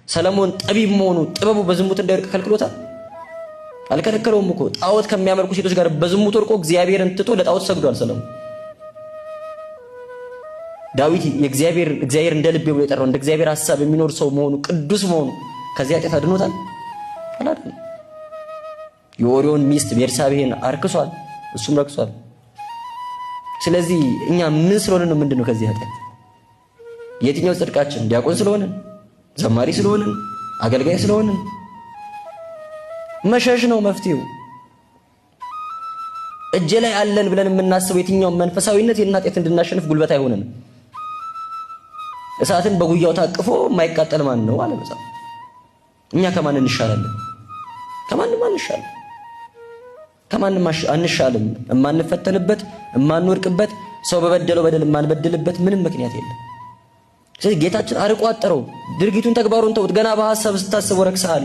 ሰለሞን ጠቢብ መሆኑ ጥበቡ በዝሙት እንዳይወድቅ ከልክሎታል? አልከለከለውም እኮ። ጣዖት ከሚያመልኩ ሴቶች ጋር በዝሙት ወድቆ እግዚአብሔርን ትቶ ለጣዖት ሰግዷል ሰለሞን። ዳዊት እግዚአብሔር እንደ ልቤ ብሎ የጠራው እንደ እግዚአብሔር ሐሳብ የሚኖር ሰው መሆኑ ቅዱስ መሆኑ ከዚያ ኃጢአት አድኖታል? አላደለም። የኦሪዮን ሚስት ቤርሳቤህን አርክሷል፣ እሱም ረክሷል። ስለዚህ እኛ ምን ስለሆነ ነው ምንድነው ከዚህ ኃጢአት? የትኛው ጽድቃችን? ዲያቆን ስለሆነን፣ ዘማሪ ስለሆነን፣ አገልጋይ ስለሆነን? መሸሽ ነው መፍትሄው። እጄ ላይ አለን ብለን የምናስበው የትኛው መንፈሳዊነት የእናት ኃጢአት እንድናሸንፍ ጉልበት አይሆነንም። እሳትን በጉያው ታቅፎ የማይቃጠል ማን ነው አለ መጽሐፍ። እኛ ከማን እንሻላለን? ከማንም አንሻልም። ከማንም አንሻልም። የማንፈተንበት የማንወድቅበት ሰው በበደለው በደል የማንበድልበት ምንም ምክንያት የለም። ስለዚህ ጌታችን አርቆ አጠረው። ድርጊቱን ተግባሩን ተውት። ገና በሐሳብ ስታስበው ረክሰሃል።